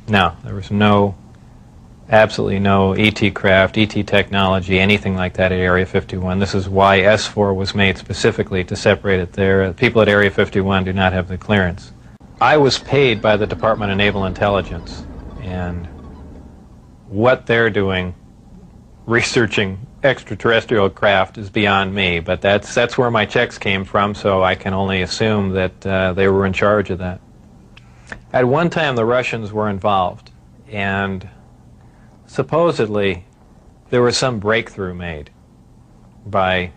No, there was absolutely no ET craft, ET technology, anything like that at Area 51. This is why S4 was made specifically to separate it there. People at Area 51 do not have the clearance. I was paid by the Department of Naval Intelligence, and what they're doing, researching extraterrestrial craft, is beyond me, but that's where my checks came from, so I can only assume that they were in charge of that. At one time, the Russians were involved, and supposedly there was some breakthrough made by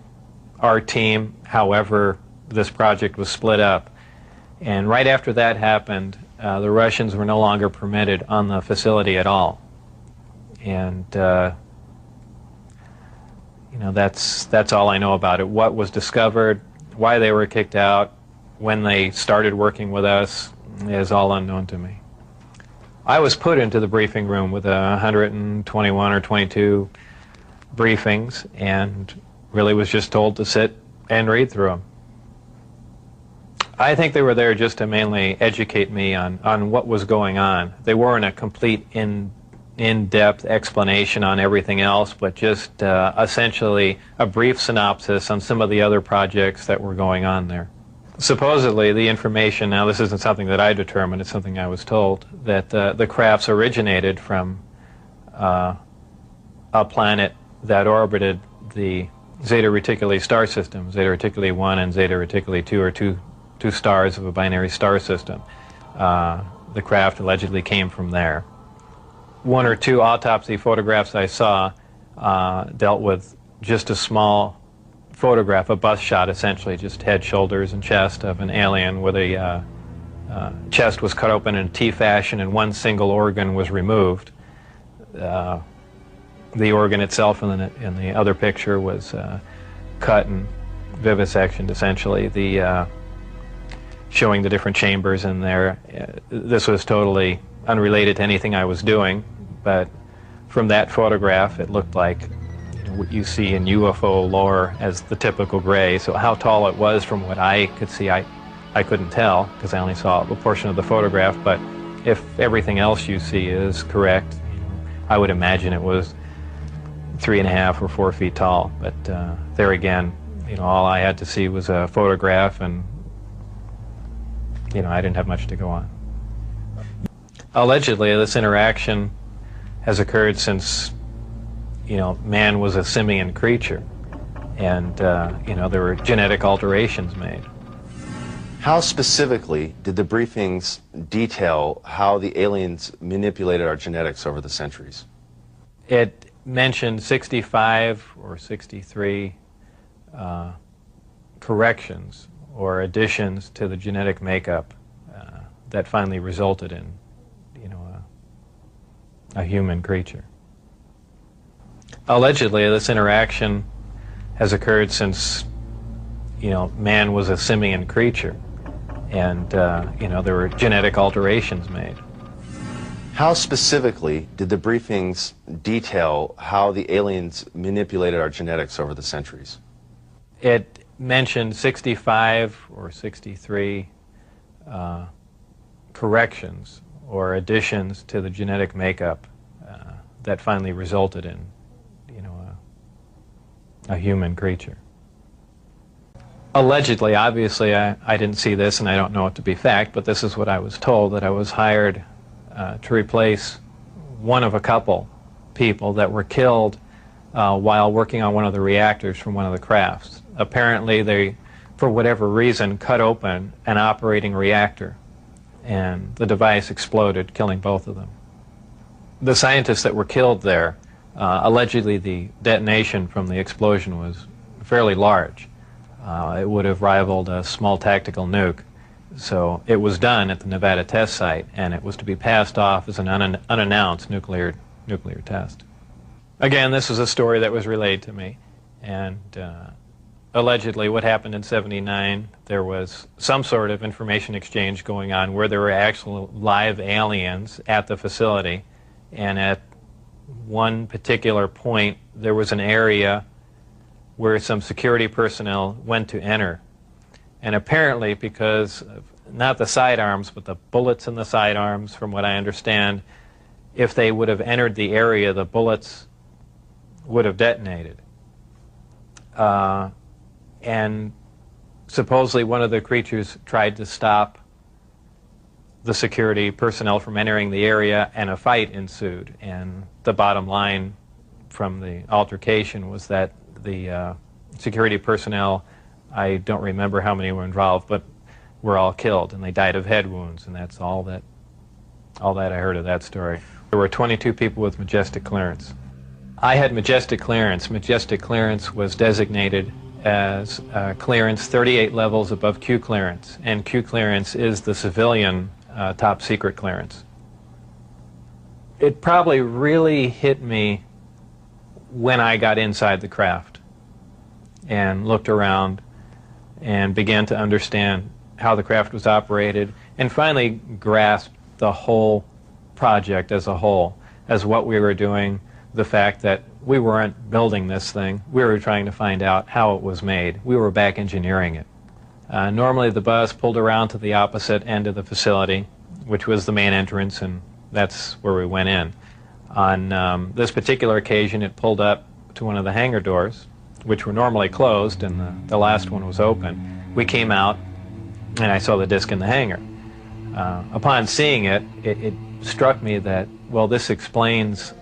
our team. However, this project was split up, and right after that happened, the Russians were no longer permitted on the facility at all. And you know, that's all I know about it. What was discovered, why they were kicked out, when they started working with us, is all unknown to me. I was put into the briefing room with 121 or 22 briefings, and really was just told to sit and read through them. I think they were there just to mainly educate me on what was going on. They weren't a complete in-depth explanation on everything else, but just essentially a brief synopsis on some of the other projects that were going on there. Supposedly, the information, now this isn't something that I determined, it's something I was told, that the crafts originated from a planet that orbited the Zeta Reticuli star system. Zeta Reticuli 1 and Zeta Reticuli 2 are two stars of a binary star system. The craft allegedly came from there. One or two autopsy photographs I saw dealt with just a small photograph, a bust shot essentially, just head, shoulders, and chest of an alien where the chest was cut open in a T fashion and one single organ was removed. The organ itself in the other picture was cut and vivisectioned essentially, showing the different chambers in there. This was totally unrelated to anything I was doing, but from that photograph it looked like what you see in UFO lore as the typical gray. So how tall it was from what I could see, I couldn't tell because I only saw a portion of the photograph, but if everything else you see is correct, I would imagine it was 3.5 or 4 feet tall. But there again, all I had to see was a photograph, and I didn't have much to go on. Allegedly, this interaction has occurred since man was a simian creature, and there were genetic alterations made. How specifically did the briefings detail how the aliens manipulated our genetics over the centuries? It mentioned 65 or 63 corrections or additions to the genetic makeup that finally resulted in a human creature. Allegedly, this interaction has occurred since man was a simian creature, and there were genetic alterations made. How specifically did the briefings detail how the aliens manipulated our genetics over the centuries? It mentioned 65 or 63 corrections or additions to the genetic makeup that finally resulted in a human creature. Allegedly, obviously, I didn't see this and I don't know it to be fact, but this is what I was told, that I was hired to replace one of a couple people that were killed while working on one of the reactors from one of the crafts. Apparently, they, for whatever reason, cut open an operating reactor, and the device exploded, killing both of them. The scientists that were killed there, allegedly the detonation from the explosion was fairly large. It would have rivaled a small tactical nuke. So it was done at the Nevada test site, and it was to be passed off as an unannounced nuclear test. Again, this was a story that was relayed to me, and allegedly what happened in '79, there was some sort of information exchange going on where there were actual live aliens at the facility, and at one particular point there was an area where some security personnel went to enter. And apparently, because of not the sidearms, but the bullets in the sidearms, from what I understand, if they would have entered the area, the bullets would have detonated. And supposedly one of the creatures tried to stop the security personnel from entering the area, and a fight ensued. And the bottom line from the altercation was that the security personnel, I don't remember how many were involved, but were all killed, and they died of head wounds, and that's all that I heard of that story. There were 22 people with majestic clearance. I had majestic clearance. Majestic clearance was designated as clearance 38 levels above Q clearance, and Q clearance is the civilian top secret clearance. It probably really hit me when I got inside the craft and looked around and began to understand how the craft was operated, and finally grasped the whole project as a whole, as what we were doing, the fact that we weren't building this thing, we were trying to find out how it was made. We were back engineering it. Normally the bus pulled around to the opposite end of the facility, which was the main entrance, and that's where we went in. On this particular occasion, it pulled up to one of the hangar doors, which were normally closed, and the last one was open. We came out, and I saw the disc in the hangar. Upon seeing it, it struck me that, well, this explains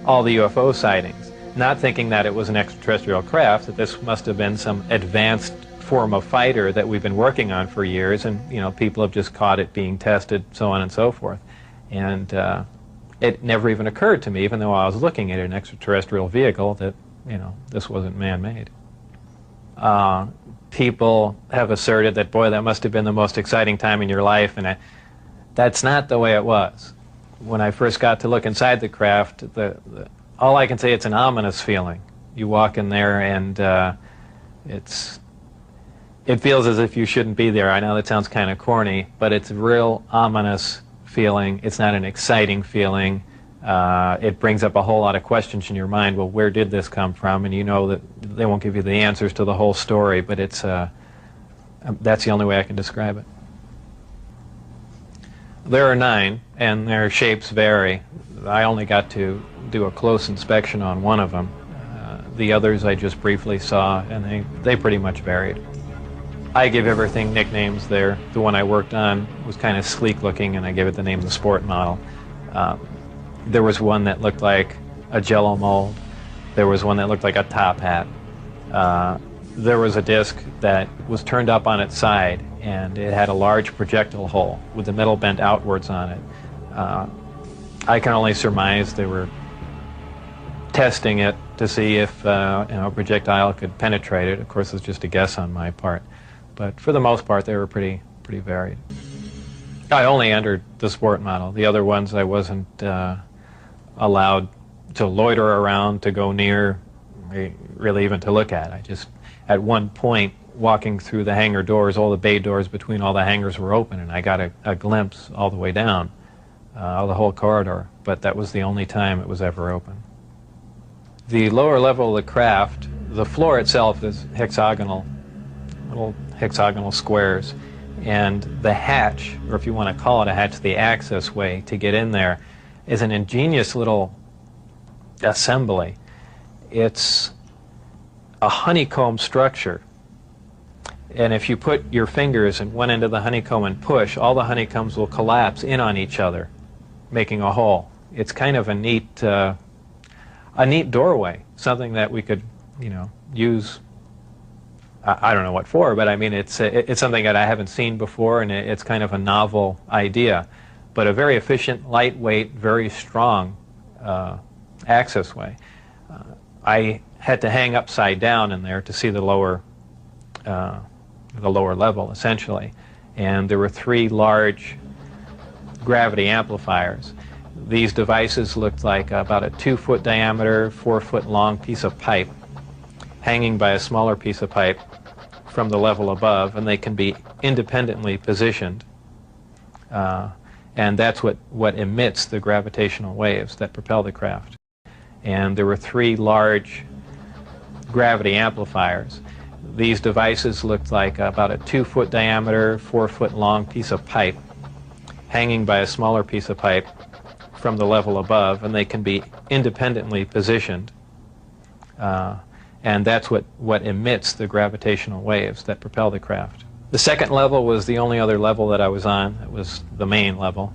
all the UFO sightings. Not thinking that it was an extraterrestrial craft, that this must have been some advanced form of fighter that we've been working on for years, and people have just caught it being tested, so on and so forth. And it never even occurred to me, even though I was looking at an extraterrestrial vehicle, that this wasn't man-made. People have asserted that, boy, that must have been the most exciting time in your life, and that's not the way it was. When I first got to look inside the craft, all I can say, it's an ominous feeling. You walk in there, and it feels as if you shouldn't be there. I know that sounds kind of corny, but it's a real ominous feeling. It's not an exciting feeling. It brings up a whole lot of questions in your mind. Well, where did this come from? And you know that they won't give you the answers to the whole story, but that's the only way I can describe it. There are 9, and their shapes vary. I only got to do a close inspection on one of them. The others I just briefly saw, and they pretty much varied. I give everything nicknames there. The one I worked on was kind of sleek looking, and I gave it the name the Sport model. There was one that looked like a Jell-O mold. There was one that looked like a top hat. There was a disc that was turned up on its side, and it had a large projectile hole with the metal bent outwards on it. I can only surmise they were testing it to see if a projectile could penetrate it. Of course, it's just a guess on my part. But for the most part, they were pretty varied. I only entered the Sport model. The other ones I wasn't allowed to loiter around, to go near, really even to look at. I just, at one point, walking through the hangar doors, all the bay doors between all the hangars were open, and I got a glimpse all the way down, the whole corridor, but that was the only time it was ever open. The lower level of the craft, the floor itself is hexagonal, little hexagonal squares, and the hatch, or if you want to call it a hatch, the access way to get in there is an ingenious little assembly. It's a honeycomb structure, and if you put your fingers in one end of the honeycomb and push, all the honeycombs will collapse in on each other, making a hole. It's kind of a neat doorway, something that we could, use. I don't know what for, but I mean, it's something that I haven't seen before, and it's kind of a novel idea, but a very efficient, lightweight, very strong access way. I had to hang upside down in there to see the lower level, essentially, and there were 3 large gravity amplifiers. These devices looked like about a 2-foot diameter, 4-foot long piece of pipe hanging by a smaller piece of pipe from the level above, and they can be independently positioned, and that's what emits the gravitational waves that propel the craft. And there were 3 large gravity amplifiers. These devices looked like about a 2-foot diameter, 4-foot long piece of pipe hanging by a smaller piece of pipe from the level above, and they can be independently positioned. And that's what emits the gravitational waves that propel the craft. The second level was the only other level that I was on. It was the main level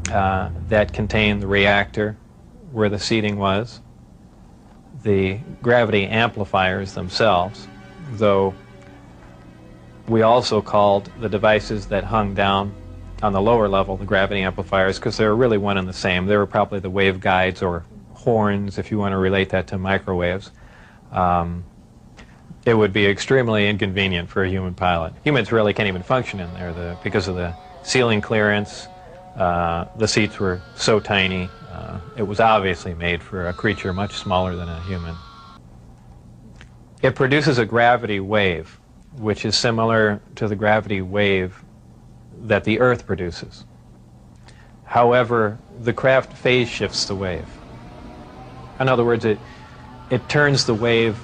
that contained the reactor where the seating was, the gravity amplifiers themselves, though we also called the devices that hung down on the lower level the gravity amplifiers, because they were really one and the same. They were probably the waveguides or horns, if you want to relate that to microwaves. It would be extremely inconvenient for a human pilot. Humans really can't even function in there because of the ceiling clearance. The seats were so tiny. It was obviously made for a creature much smaller than a human. It produces a gravity wave, which is similar to the gravity wave that the Earth produces. However, the craft phase shifts the wave. In other words, it turns the wave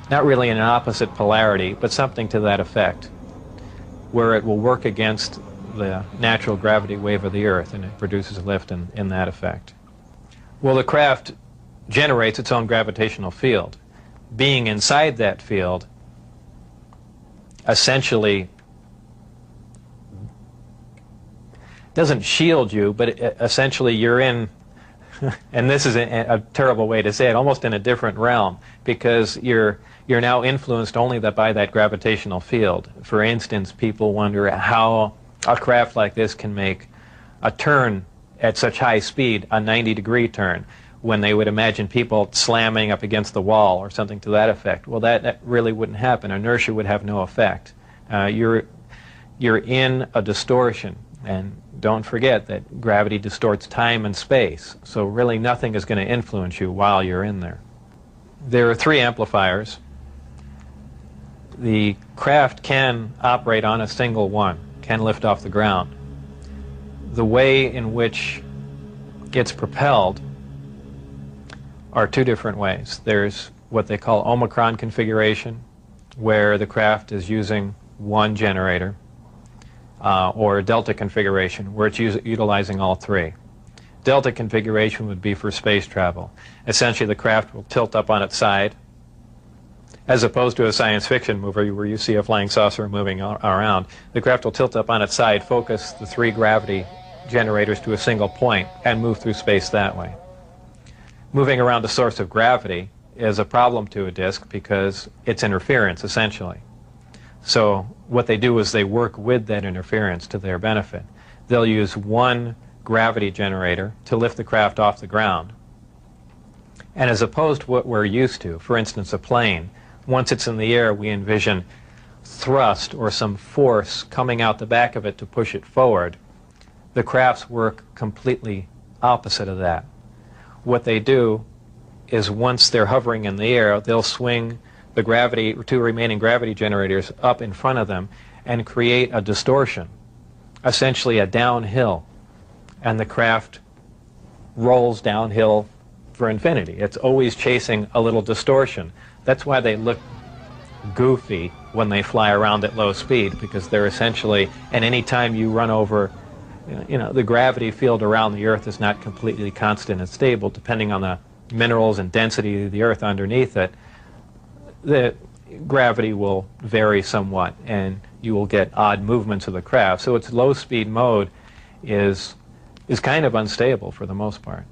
not really in an opposite polarity, but something to that effect, where it will work against the natural gravity wave of the Earth, and it produces lift in that effect. Well, the craft generates its own gravitational field. Being inside that field essentially doesn't shield you, but essentially you're in, and this is a terrible way to say it, almost in a different realm, because you're now influenced only by that gravitational field. For instance, people wonder how a craft like this can make a turn at such high speed, a 90-degree turn, when they would imagine people slamming up against the wall or something to that effect. Well, that really wouldn't happen. Inertia would have no effect. You're in a distortion, and don't forget that gravity distorts time and space, so really nothing is going to influence you while you're in there. There are 3 amplifiers. The craft can operate on a single one, can lift off the ground. The way in which it's propelled are 2 different ways. There's what they call Omicron configuration, where the craft is using one generator, or Delta configuration, where it's utilizing all 3. Delta configuration would be for space travel. Essentially, the craft will tilt up on its side, as opposed to a science fiction movie where you see a flying saucer moving around. The craft will tilt up on its side, focus the 3 gravity generators to a single point, and move through space that way. Moving around the source of gravity is a problem to a disk because it's interference, essentially. So what they do is they work with that interference to their benefit. They'll use one gravity generator to lift the craft off the ground. And as opposed to what we're used to, for instance, a plane, once it's in the air, we envision thrust or some force coming out the back of it to push it forward. The crafts work completely opposite of that. What they do is once they're hovering in the air, they'll swing the 2 remaining gravity generators up in front of them and create a distortion, essentially a downhill, and the craft rolls downhill for infinity. It's always chasing a little distortion. That's why they look goofy when they fly around at low speed, because they're essentially, and any time you run over, the gravity field around the Earth is not completely constant and stable, depending on the minerals and density of the Earth underneath it. The gravity will vary somewhat, and you will get odd movements of the craft. So its low-speed mode is kind of unstable for the most part.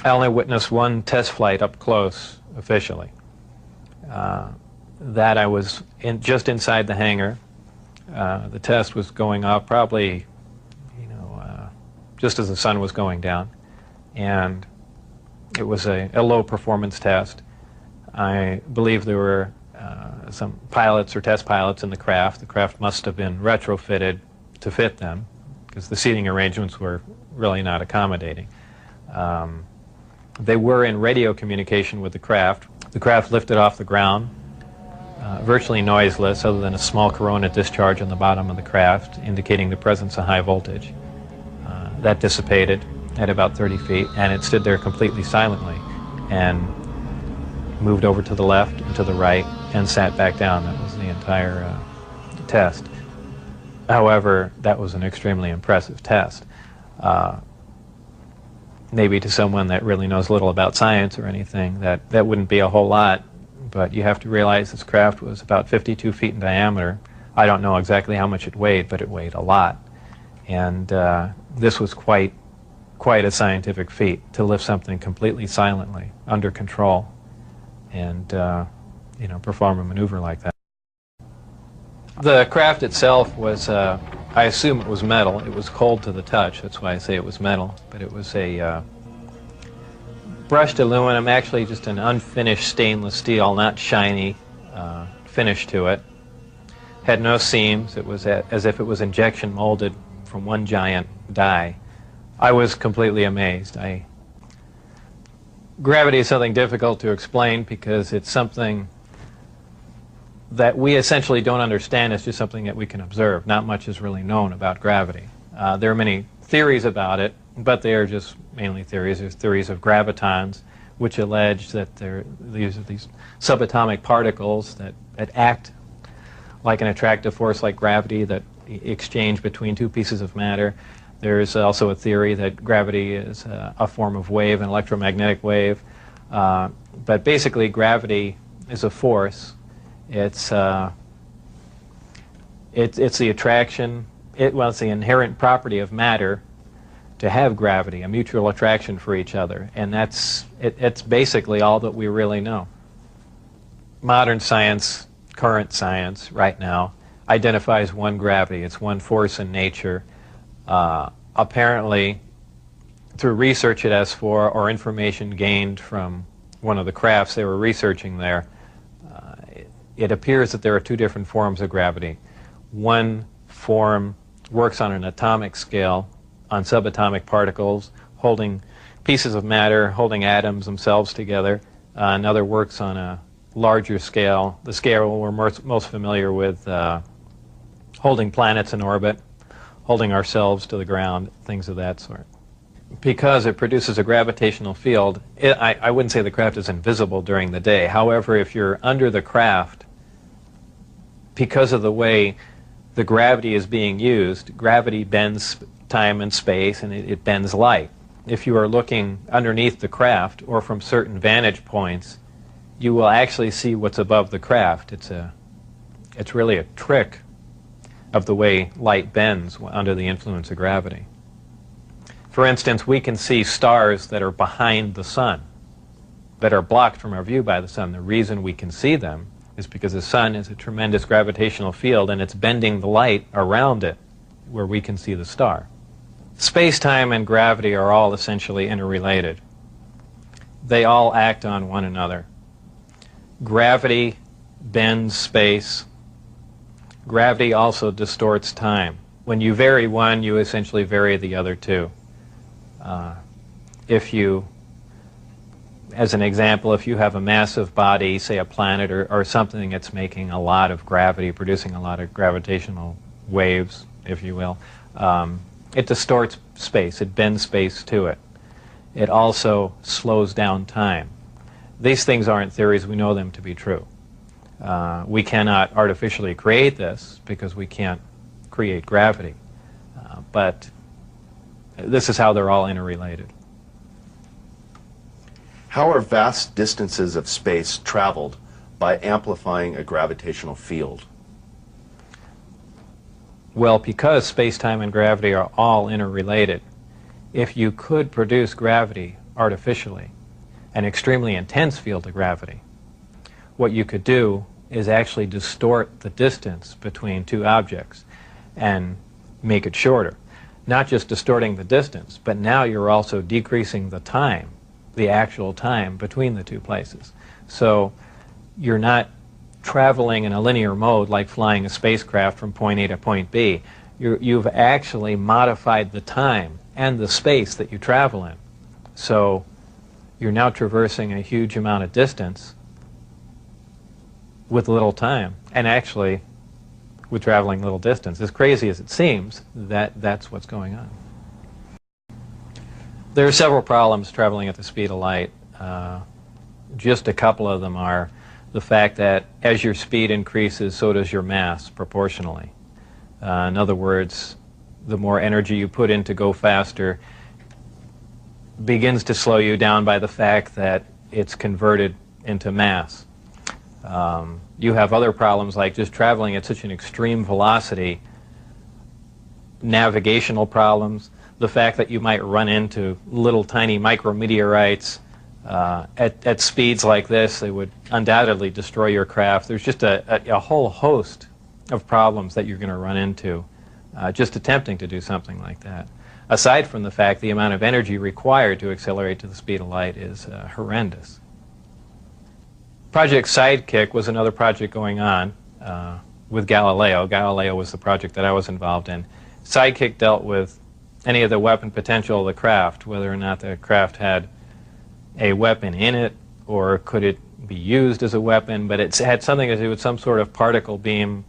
I only witnessed one test flight up close, officially. That I was just inside the hangar. The test was going off probably, just as the sun was going down, and it was a low-performance test. I believe there were some pilots or test pilots in the craft. The craft must have been retrofitted to fit them, because the seating arrangements were really not accommodating. They were in radio communication with the craft. The craft lifted off the ground, virtually noiseless, other than a small corona discharge on the bottom of the craft, indicating the presence of high voltage. That dissipated at about 30 feet, and it stood there completely silently, and moved over to the left and to the right, and sat back down. That was the entire test. However, that was an extremely impressive test. Maybe to someone that really knows little about science or anything, that wouldn't be a whole lot, but you have to realize this craft was about 52 feet in diameter. I don't know exactly how much it weighed, but it weighed a lot. And this was quite a scientific feat, to lift something completely silently, under control, and perform a maneuver like that. The craft itself was, I assume it was metal. It was cold to the touch, that's why I say it was metal. But it was a brushed aluminum, actually just an unfinished stainless steel, not shiny finish to it. Had no seams. It was as if it was injection molded from one giant die. I was completely amazed. Gravity is something difficult to explain because it's something that we essentially don't understand. It's just something that we can observe. Not much is really known about gravity. There are many theories about it, but they are just mainly theories. There's theories of gravitons, which allege that these subatomic particles that act like an attractive force like gravity, that exchange between two pieces of matter. There's also a theory that gravity is a form of wave, an electromagnetic wave. But basically, gravity is a force. It's the attraction. It's the inherent property of matter to have gravity, a mutual attraction for each other, and it's basically all that we really know. Modern science, current science, right now, identifies one gravity. It's one force in nature. Apparently, through research at S4 or information gained from one of the crafts they were researching there, it appears that there are two different forms of gravity. One form works on an atomic scale, on subatomic particles, holding pieces of matter, holding atoms themselves together. Another works on a larger scale, the scale we're most familiar with, holding planets in orbit, holding ourselves to the ground, things of that sort. Because it produces a gravitational field, I wouldn't say the craft is invisible during the day. However, if you're under the craft, because of the way the gravity is being used, gravity bends time and space, and it bends light. If you are looking underneath the craft or from certain vantage points, you will actually see what's above the craft. It's really a trick of the way light bends under the influence of gravity. For instance, we can see stars that are behind the sun, that are blocked from our view by the sun. The reason we can see them is because the sun is a tremendous gravitational field, and it's bending the light around it where we can see the star. Space-time and gravity are all essentially interrelated. They all act on one another. Gravity bends space. Gravity also distorts time. When you vary one, you essentially vary the other two. As an example, if you have a massive body, say a planet or something that's making a lot of gravity, producing a lot of gravitational waves, if you will, it distorts space. It bends space to it. It also slows down time. These things aren't theories. We know them to be true. We cannot artificially create this because we can't create gravity. But this is how they're all interrelated. How are vast distances of space traveled by amplifying a gravitational field? Well, because space-time and gravity are all interrelated, if you could produce gravity artificially, an extremely intense field of gravity, what you could do is actually distort the distance between two objects and make it shorter. Not just distorting the distance, but now you're also decreasing the time, the actual time between the two places. So you're not traveling in a linear mode like flying a spacecraft from point A to point B. You've actually modified the time and the space that you travel in. So you're now traversing a huge amount of distance with little time, and actually with traveling little distance. As crazy as it seems, that's what's going on. There are several problems traveling at the speed of light. Just a couple of them are the fact that as your speed increases, so does your mass proportionally. In other words, the more energy you put in to go faster begins to slow you down by the fact that it's converted into mass. You have other problems like just traveling at such an extreme velocity, navigational problems, the fact that you might run into little tiny micrometeorites at speeds like this. They would undoubtedly destroy your craft. There's just a whole host of problems that you're going to run into just attempting to do something like that. Aside from the fact the amount of energy required to accelerate to the speed of light is horrendous. Project Sidekick was another project going on with Galileo. Galileo was the project that I was involved in. Sidekick dealt with any of the weapon potential of the craft, whether or not the craft had a weapon in it or could it be used as a weapon, but it had something to do with some sort of particle beam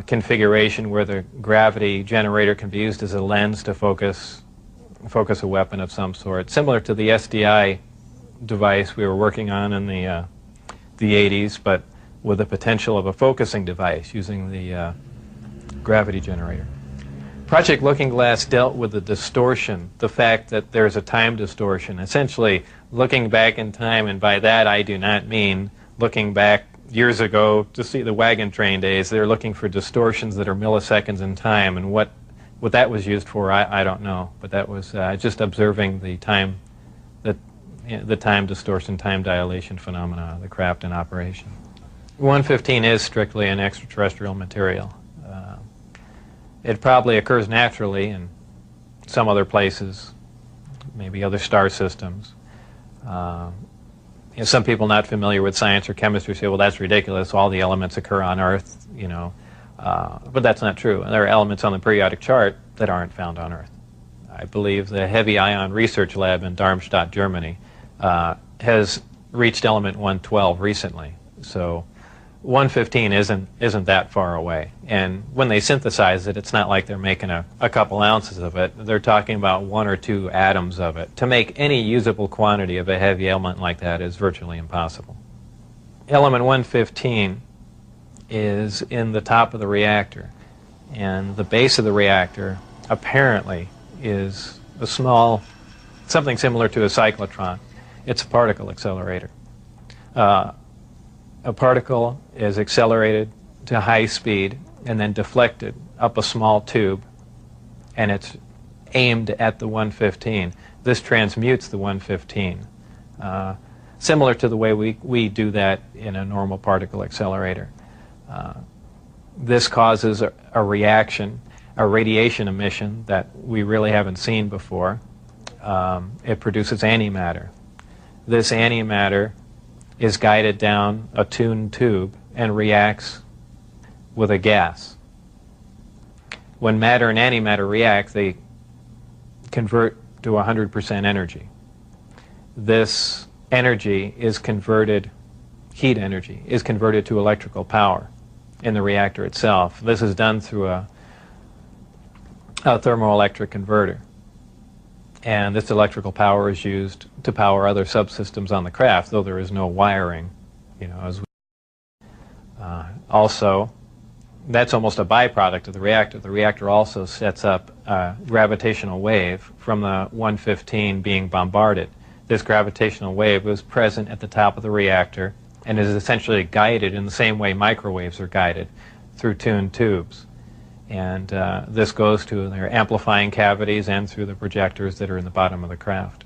configuration where the gravity generator can be used as a lens to focus a weapon of some sort, similar to the SDI device we were working on in the 80s, but with the potential of a focusing device using the gravity generator. Project Looking Glass dealt with the distortion, the fact that there's a time distortion, essentially looking back in time, and by that I do not mean looking back years ago to see the wagon train days. They're looking for distortions that are milliseconds in time, and what that was used for, I don't know, but that was just observing the time, the time distortion, time dilation phenomena of the craft in operation. 115 is strictly an extraterrestrial material. It probably occurs naturally in some other places, maybe other star systems. Some people not familiar with science or chemistry say, well, that's ridiculous, all the elements occur on Earth, but that's not true. There are elements on the periodic chart that aren't found on Earth. I believe the Heavy Ion Research Lab in Darmstadt, Germany, has reached element 112 recently. So 115 isn't that far away. And when they synthesize it, it's not like they're making a couple ounces of it. They're talking about 1 or 2 atoms of it. To make any usable quantity of a heavy element like that is virtually impossible. Element 115 is in the top of the reactor. And the base of the reactor apparently is a small, something similar to a cyclotron. It's a particle accelerator. A particle is accelerated to high speed and then deflected up a small tube, and it's aimed at the 115. This transmutes the 115, similar to the way we do that in a normal particle accelerator. This causes a reaction, a radiation emission that we really haven't seen before. It produces antimatter. This antimatter is guided down a tuned tube and reacts with a gas. When matter and antimatter react, they convert to 100% energy. This energy is converted, heat energy, is converted to electrical power in the reactor itself. This is done through a thermoelectric converter. And this electrical power is used to power other subsystems on the craft, though there is no wiring, also, that's almost a byproduct of the reactor. The reactor also sets up a gravitational wave from the 115 being bombarded. This gravitational wave is present at the top of the reactor and is essentially guided in the same way microwaves are guided through tuned tubes. And this goes to their amplifying cavities and through the projectors that are in the bottom of the craft.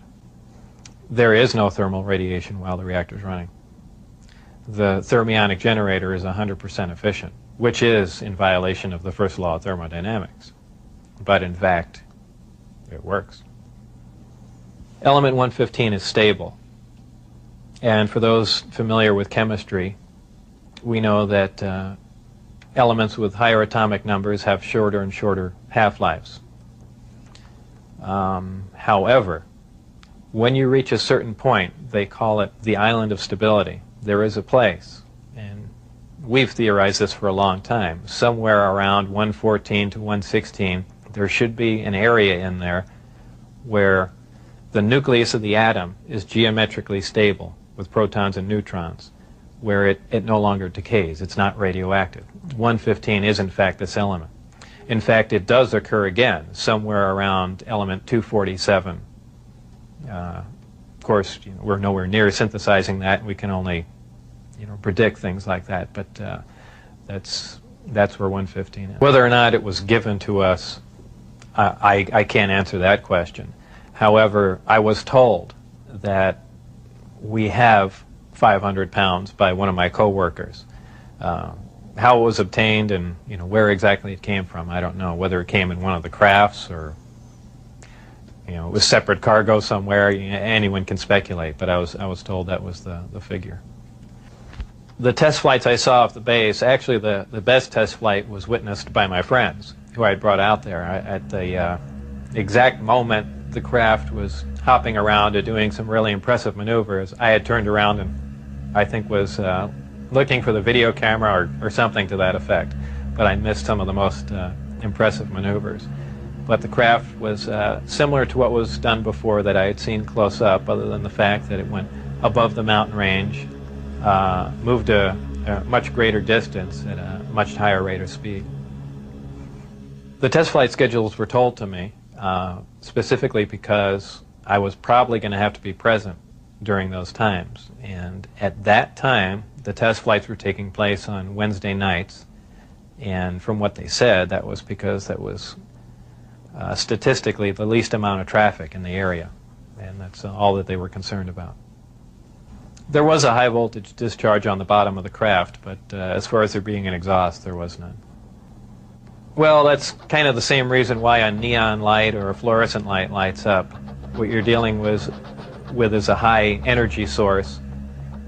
There is no thermal radiation while the reactor is running. The thermionic generator is 100% efficient, which is in violation of the first law of thermodynamics. But in fact, it works. Element 115 is stable. And for those familiar with chemistry, we know that elements with higher atomic numbers have shorter and shorter half-lives. However, when you reach a certain point, they call it the island of stability. There is a place, and we've theorized this for a long time, somewhere around 114 to 116, there should be an area in there where the nucleus of the atom is geometrically stable with protons and neutrons. where it no longer decays. It's not radioactive. 115 is in fact this element. In fact, it does occur again somewhere around element 247. Of course, we're nowhere near synthesizing that. We can only predict things like that, but that's where 115 is. Whether or not it was given to us, I can't answer that question. However, I was told that we have 500 pounds by one of my coworkers. How it was obtained and where exactly it came from, I don't know. Whether it came in one of the crafts or it was separate cargo somewhere, anyone can speculate. But I was told that was the figure. The test flights I saw off the base, actually the best test flight was witnessed by my friends who I had brought out there. At the exact moment the craft was hopping around and doing some really impressive maneuvers, I had turned around and I think was looking for the video camera or something to that effect. But I missed some of the most impressive maneuvers. But the craft was similar to what was done before that I had seen close up, other than the fact that it went above the mountain range, moved a much greater distance at a much higher rate of speed. The test flight schedules were told to me specifically because I was probably going to have to be present during those times. And at that time, the test flights were taking place on Wednesday nights. And from what they said, that was because that was statistically the least amount of traffic in the area. And that's all that they were concerned about. There was a high voltage discharge on the bottom of the craft, but as far as there being an exhaust, there was none. Well, that's kind of the same reason why a neon light or a fluorescent light lights up. What you're dealing with is a high energy source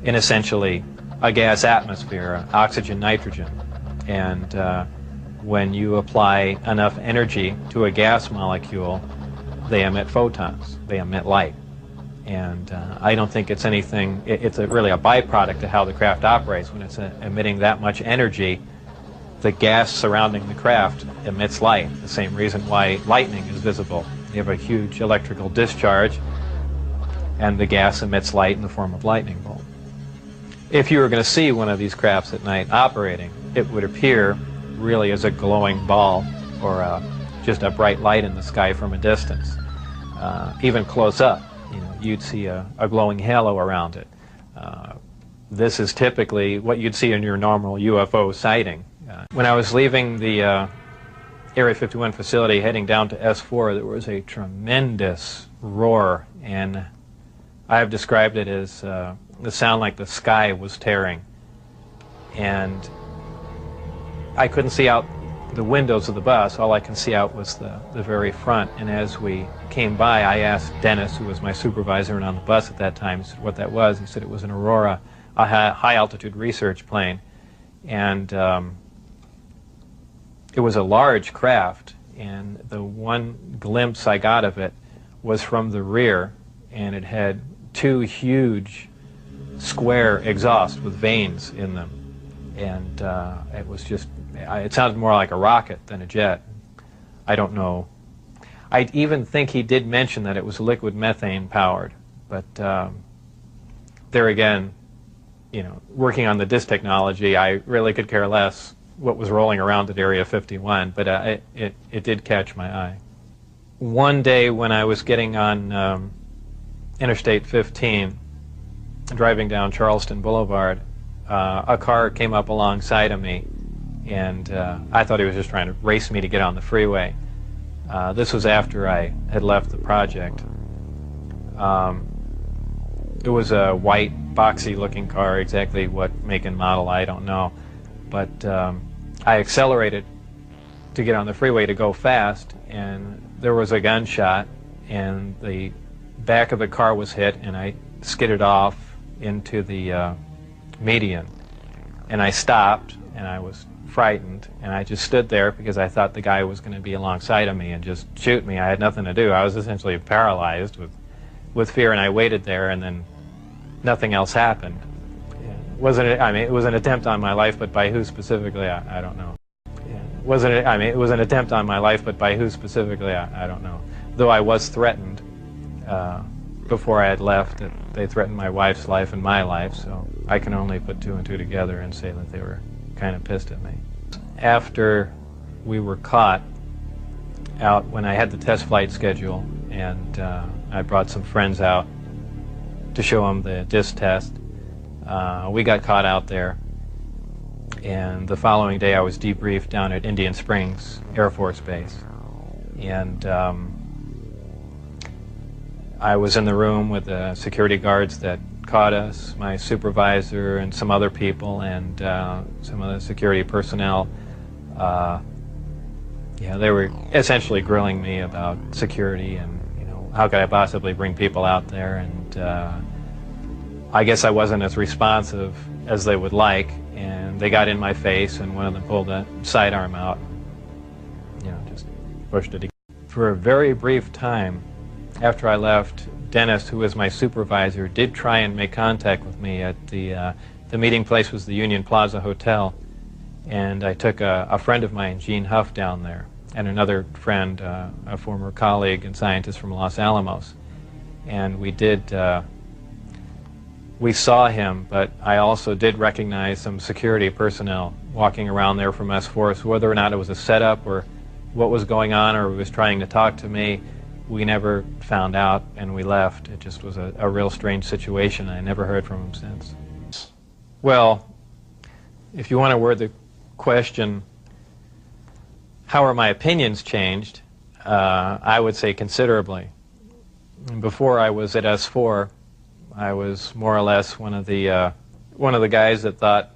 in essentially a gas atmosphere, oxygen, nitrogen. And when you apply enough energy to a gas molecule, they emit photons, they emit light. And I don't think it's anything, it's really a byproduct of how the craft operates. When it's emitting that much energy, the gas surrounding the craft emits light, the same reason why lightning is visible. You have a huge electrical discharge, and the gas emits light in the form of lightning bolt. If you were going to see one of these crafts at night operating, it would appear really as a glowing ball or just a bright light in the sky from a distance. Even close up, you'd see a glowing halo around it. This is typically what you'd see in your normal UFO sighting. When I was leaving the Area 51 facility heading down to S4, there was a tremendous roar, and I have described it as the sound like the sky was tearing. And I couldn't see out the windows of the bus. All I could see out was the very front. And as we came by, I asked Dennis, who was my supervisor and on the bus at that time, what that was. He said it was an Aurora, a high-altitude research plane. And it was a large craft, and the one glimpse I got of it was from the rear, and it had two huge square exhausts with vanes in them. And it was just, it sounded more like a rocket than a jet. I don't know. I even think he did mention that it was liquid methane powered, but there again, working on the disk technology, I really could care less what was rolling around at Area 51, but it did catch my eye. One day when I was getting on Interstate 15, driving down Charleston Boulevard, a car came up alongside of me, and I thought he was just trying to race me to get on the freeway. This was after I had left the project. It was a white, boxy-looking car. Exactly what make and model, I don't know. But I accelerated to get on the freeway to go fast, and there was a gunshot, and the back of the car was hit, and I skidded off into the median. And I stopped, and I was frightened, and I just stood there because I thought the guy was going to be alongside of me and just shoot me. I had nothing to do. I was essentially paralyzed with fear, and I waited there, and then nothing else happened. It was an attempt on my life, but by who specifically, I don't know. It was an attempt on my life, but by who specifically, I don't know. Though I was threatened before I had left that they threatened my wife's life and my life, so I can only put two and two together and say that they were kind of pissed at me. After we were caught out, when I had the test flight schedule, and I brought some friends out to show them the disc test, we got caught out there, and the following day I was debriefed down at Indian Springs Air Force Base. And I was in the room with the security guards that caught us, my supervisor and some other people, and some of the security personnel. Yeah, they were essentially grilling me about security and, you know, how could I possibly bring people out there, and I guess I wasn't as responsive as they would like, and they got in my face, and one of them pulled a sidearm out, you know, just pushed it again. For a very brief time after I left, Dennis, who was my supervisor, did try and make contact with me at the meeting place was the Union Plaza Hotel, and I took a friend of mine, Gene Huff, down there, and another friend, a former colleague and scientist from Los Alamos, and we saw him, but I also did recognize some security personnel walking around there from S4, so whether or not it was a setup or what was going on or he was trying to talk to me, we never found out, and we left. It just was a real strange situation. I never heard from him since. Well, if you want to word the question, how are my opinions changed, I would say considerably. Before I was at S4, I was more or less one of the guys that thought,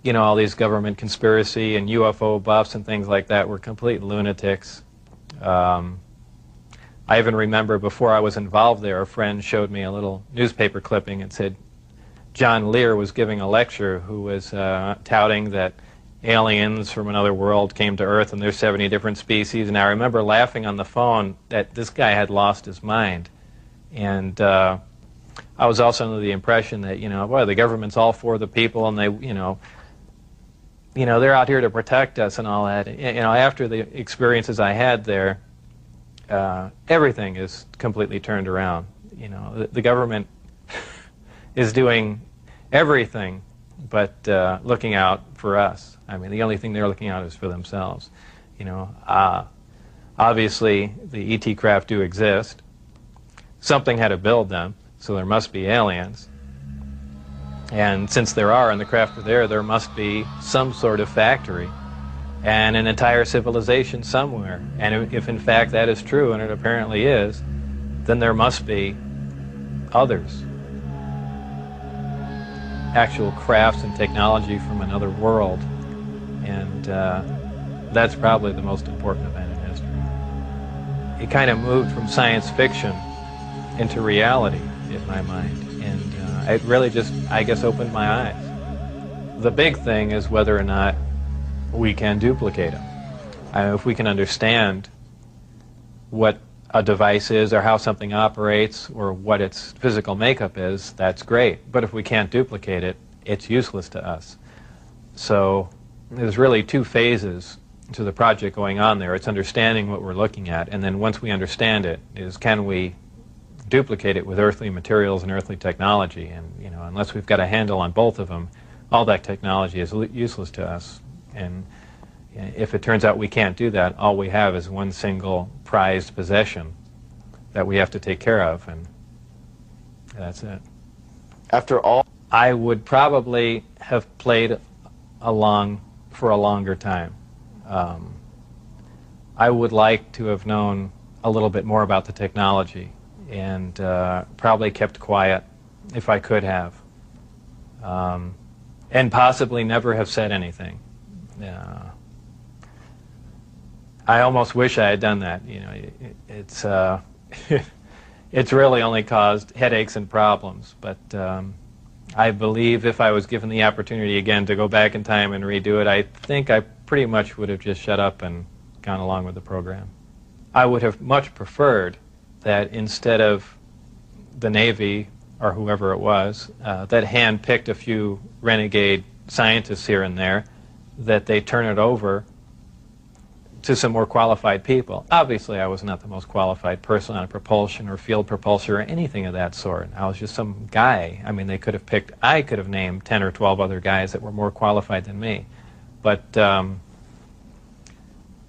you know, all these government conspiracy and UFO buffs and things like that were complete lunatics. I even remember before I was involved there, a friend showed me a little newspaper clipping and said John Lear was giving a lecture who was touting that aliens from another world came to Earth and there's 70 different species, and I remember laughing on the phone that this guy had lost his mind. And I was also under the impression that, you know, boy, the government's all for the people, and they, you know, they're out here to protect us and all that. You know, after the experiences I had there, everything is completely turned around. You know, the government is doing everything but looking out for us. I mean, the only thing they're looking out is for themselves. You know, obviously the ET craft do exist. Something had to build them, so there must be aliens. And since there are, and the craft are there must be some sort of factory and an entire civilization somewhere. And if in fact that is true, and it apparently is, then there must be others. Actual crafts and technology from another world. And that's probably the most important event in history. It kind of moved from science fiction into reality in my mind, and it really just, I guess, opened my eyes. The big thing is whether or not we can duplicate them. If we can understand what a device is or how something operates or what its physical makeup is, that's great. But if we can't duplicate it, it's useless to us. So there's really two phases to the project going on there. It's understanding what we're looking at, and then once we understand it, is can we duplicate it with earthly materials and earthly technology. And, you know, unless we've got a handle on both of them, all that technology is useless to us. And if it turns out we can't do that, all we have is one single prized possession that we have to take care of, and that's it. After all, I would probably have played along for a longer time. I would like to have known a little bit more about the technology, and probably kept quiet if I could have, and possibly never have said anything. I almost wish I had done that. You know, it's it's really only caused headaches and problems. But I believe if I was given the opportunity again to go back in time and redo it, I think I pretty much would have just shut up and gone along with the program. I would have much preferred that instead of the Navy, or whoever it was, that hand-picked a few renegade scientists here and there, that they turn it over to some more qualified people. Obviously, I was not the most qualified person on propulsion or field propulsion or anything of that sort. I was just some guy. I mean, I could have named 10 or 12 other guys that were more qualified than me. But,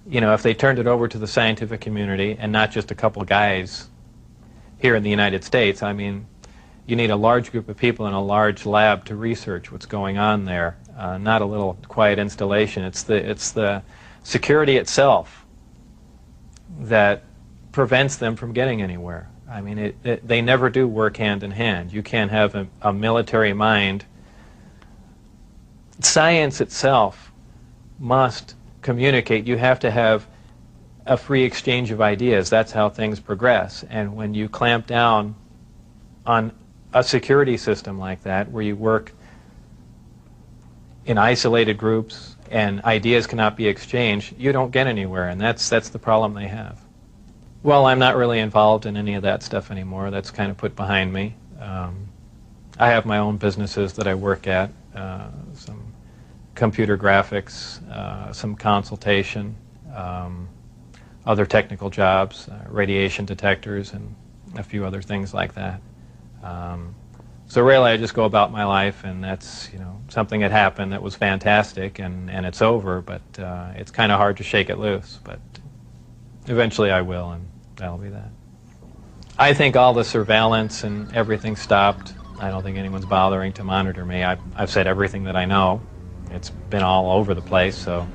you know, if they turned it over to the scientific community and not just a couple guys here in the United States, I mean, you need a large group of people in a large lab to research what's going on there, not a little quiet installation. It's the security itself that prevents them from getting anywhere. I mean, they never do work hand in hand. You can't have a military mind. Science itself must communicate. You have to have a free exchange of ideas. That's how things progress. And when you clamp down on a security system like that, where you work in isolated groups and ideas cannot be exchanged, you don't get anywhere, and that's the problem they have. Well, I'm not really involved in any of that stuff anymore. That's kind of put behind me. I have my own businesses that I work at, some computer graphics, some consultation, other technical jobs, radiation detectors, and a few other things like that. So really, I just go about my life, and that's, you know, something that happened that was fantastic, and it's over, but it's kind of hard to shake it loose. But eventually I will, and that'll be that. I think all the surveillance and everything stopped. I don't think anyone's bothering to monitor me. I've said everything that I know. It's been all over the place, so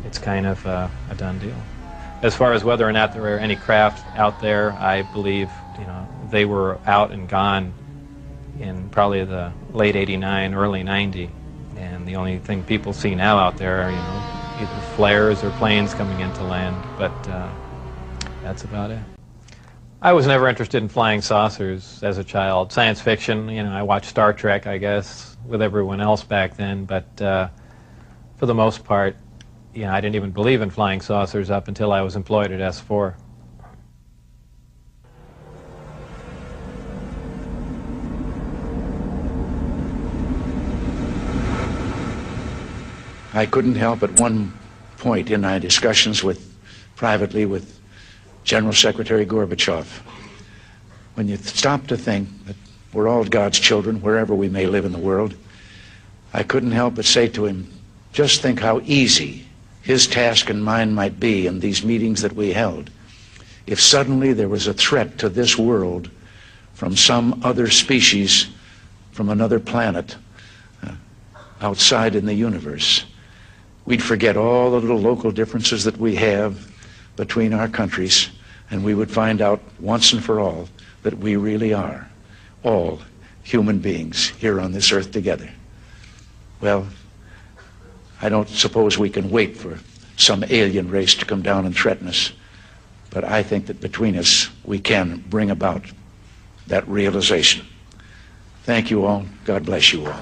it's kind of a done deal. As far as whether or not there were any craft out there, I believe, you know, they were out and gone in probably the late '89, early '90, and the only thing people see now out there are, you know, either flares or planes coming into land, but that's about it. I was never interested in flying saucers as a child. Science fiction, you know, I watched Star Trek, I guess, with everyone else back then, but for the most part, you know, I didn't even believe in flying saucers up until I was employed at S4. I couldn't help at one point in my discussions privately with General Secretary Gorbachev, when you stop to think that we're all God's children wherever we may live in the world, I couldn't help but say to him, just think how easy his task and mine might be in these meetings that we held if suddenly there was a threat to this world from some other species from another planet outside in the universe. We'd forget all the little local differences that we have between our countries, and we would find out once and for all that we really are all human beings here on this earth together. Well, I don't suppose we can wait for some alien race to come down and threaten us, but I think that between us we can bring about that realization. Thank you all. God bless you all.